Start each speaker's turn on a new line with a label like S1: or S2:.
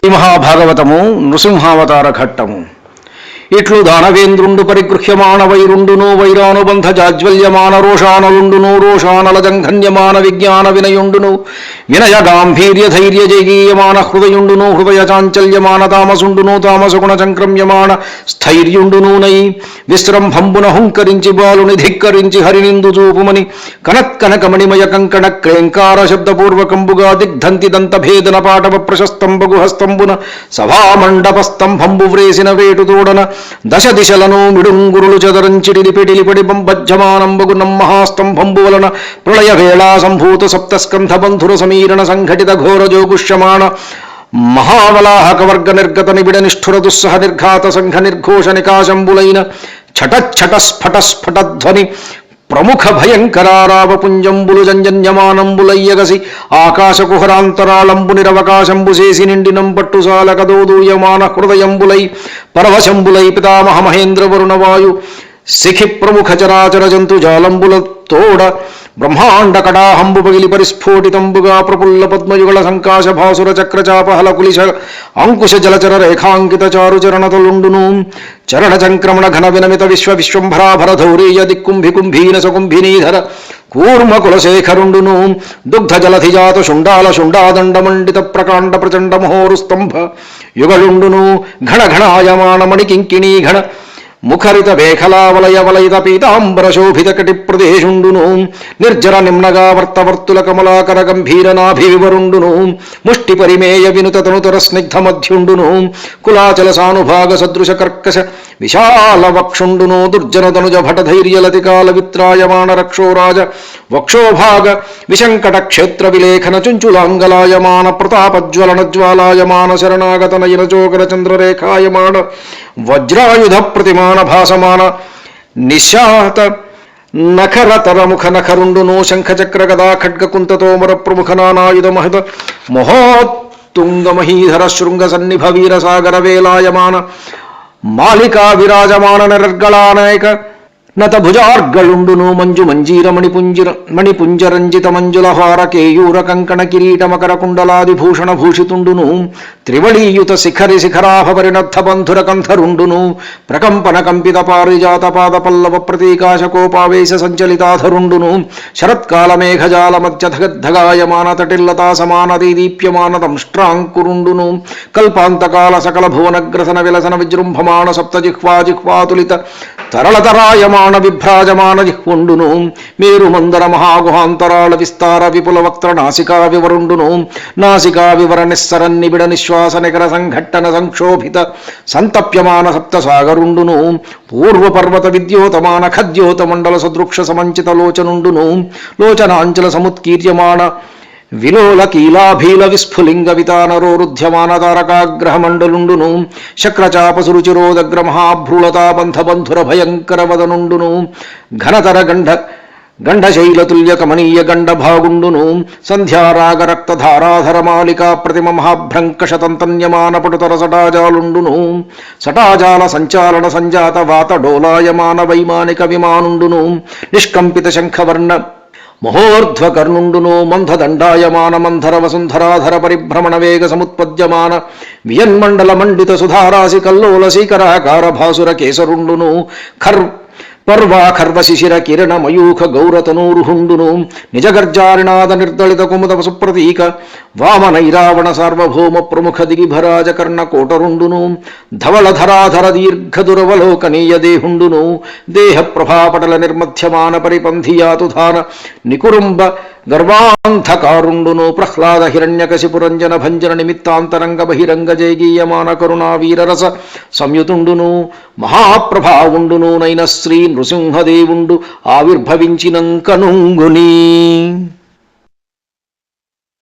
S1: మహాభాగవతము నృసింహావతార ఘట్టము. ఇట్లు దానవేంద్రుండు పరిగృహ్యమాణ వైరుండును వైరానుబంధ జాజ్వల్యమాన రోషానలుండును రోషానల జంఘన్యమాన విజ్ఞాన వినయుండును వినయ గాంభీర్య ధైర్య జయగీయమాన హృదయుండును హృదయ చాంచల్యమాన తామసుండును తామసగుణ సంక్రమ్యమాన స్థైర్యుండును నై విశ్రంభంబున హుంకరించి బాలుని ధిక్కరించి హరినిందు చూపుమని కనత్కనకమణిమయ కంకణ క్లేంకార శబ్దపూర్వకంబుగా దిగ్ధంతి దంతభేదన పాటవ ప్రశస్తంబగు హస్తంబున సభామండపస్తంభంబు వ్రేసిన వేటుతోడన దశ దిశలను మిడుంగురులు చదరంచిడిలి పిడిలిపడి బంబజ్జమానంబగు నమ్మహాస్తంభంబు వలన ప్రళయ వేళా సంభూత సప్తస్కంధ బంధుర సమీరణ సంఘటిత ఘోర జోగుష్యమాణ మహావలాహకవర్గ నిర్గత నిబిడ నిష్ఠుర దుస్సహ నిర్ఘాత సంఘ నిర్ఘోష నికాశంబులైన ఛటఛట స్ఫట స్ఫటధ్వని ప్రముఖ భయంకరారావపుంజంబులు జంజన్యమానంబులయ్యగసి ఆకాశకుహరాంతరాళంబు నిరవకాశంబు చేసి నిండినం పట్టుసాలకదోదూయమాన హృదయంబులై పరవశంబులై పితామహ మహేంద్ర వరుణవాయు శిఖి ప్రముఖ చరాచర జంతు జాలంబుల తోడ బ్రహ్మాండ కడాహంబు పగిలి పరిస్ఫోటితంబుగా ప్రపుల్ల పద్మయుగళ సంకాశ భాసుర చక్రచాపహల కులిశ అంకుశ జలచర రేఖాంకిత చారుచరణతలుండును చరణ సంక్రమణ ఘన వినమిత విశ్వంభరాభర ధౌరేయ దిక్కుంభికుంభీన సకుంభినీధర కూర్మ కులశేఖరుండును దుగ్ధ జలధిజాత శుండాల శుండాదండమండిత ప్రకాండ ప్రచండ మహోరుస్తంభ యుగళుండును ఘణఘణాయమాన మణికింకిణీ ఘణ ముఖరిత వేఖలావలయ వలయిత పీతాంబర శోభిత కటి ప్రదేశుండును నిర్జర నిమ్నగావర్తవర్తుల కమలాకర గంభీర నాభివివరుండును ముష్టి పరిమేయ వినుత తనుతర స్నిగ్ధ మధ్యుండును కులాచల సానుభాగ సదృశ కర్కశ విశాల వక్షుండును దుర్జన తనుజ భట ధైర్యలతికాల విత్రాయమాన రక్షోరాజ వక్షోభాగ విశంకట క్షేత్ర విలేఖన చుంచులాంగలాయమాన ప్రతాపజ్వలన జ్వాలాయమాన శరణాగత నయన చోకర చంద్రరేఖాయమాన వజ్రాయుధ ప్రతిమాన భాసమాన నిశాత నఖరతర ముఖ నఖరుండును శంఖచక్ర గదా ఖడ్గ కుంతతోమర ప్రముఖ నానాయుధ మహిత మహోత్తుంగ మహీధర శృంగ సన్నిభ వీర సాగర వేలాయమాన మాలికా విరాజమాన నిర్గళానాయక నత భుజార్గళుండును మంజు మంజీర మణిపుంజరంజిత మంజుల హార కేయూర కంకణ కిరీట మకర కుండలాది భూషణ భూషితుండును త్రివళీయుత శిఖరి శిఖరాభ పరిణద్ధ బంధుర కంధరుండును ప్రకంపన కంపిత పారిజాత పాద పల్లవ ప్రతీకాశకోపావేశ సంచలితాధరుండును శరత్కాల మేఘజాల మధ్య ధగద్ధగాయమాన తటిల్లతా సమాన దీప్యమాన దంష్ట్రాంకురుండును కల్పాంతకాల సకల భువనగ్రసన విలసన విజృంభమాణ సప్తజిహ్వా జిహ్వాతులిత తరళతరాయమాన విభ్రాజమాన జిహ్వుండును మేరు మందర మహాగుహాంతరాళ విస్తార విపుల వక్త్ర నాసికా వివరుండును నాసికా వివర నిస్సరన్నిబిడ నిశ్వాస నికర సంఘట్టన సంక్షోభిత సంతప్యమాన సప్తసాగరుండును పూర్వపర్వత విద్యోతమాన ఖద్యోత మండల సదృక్ష సమంచిత లోచనుండును లోచనాంచల సముత్కీర్యమాణ విలోల కీలాభీల విస్ఫులింగ వితానరోరుధ్యమాన తారకాగ్రహమండలుండును శక్రచాపసురుచిరోదగ్ర మహాభ్రూళతా బంధబంధుర భయంకర వదనుండును ఘనతర గంఢశైలతుల్య కమనీయ గండభాగుండును సంధ్యారాగ రక్తధారాధర మాలికా ప్రతిమ మహాభ్రంకషతంతన్యమాన పటుతర సటాజాలుండును సటాజాల సంచాలన సంజాత వాత డోలాయమాన వైమానిక విమానుండును నిష్కంపిత శంఖవర్ణ మహోర్ధ్వకర్ణుండును మంధదండాయమాన మంధర వసుంధరాధర పరిభ్రమణ వేగ సముత్పద్యమాన వియన్మండల మండిత సుధారాశి కల్లోల శీకరాకార భాసుర కేసరుండును పర్వాఖర్వ శిశిర కిరణ మయూఖ గౌరతనూరుహుండును నిజగర్జారినాద నిర్దళిత కుముద సుప్రతీక వామనైరావణ సార్వభౌమ ప్రముఖ దిగిభరాజ కర్ణ కోటరుండును ధవళధరాధర దీర్ఘదురవలోకనీయ దేహుండును దేహ ప్రభాపటల నిర్మధ్యమాన పరిపంధియాతుధాన నికురుంబ గర్వాంధకారుండును ప్రహ్లాద హిరణ్యకశిపురంజన భంజన నిమిత్తాంతరంగ బహిరంగ జయగీయమాన కరుణా వీరరస సంయుతుండును మహాప్రభావుండును నైన శ్రీ నృసింహదేవుండు ఆవిర్భవించినంకనుంగుని.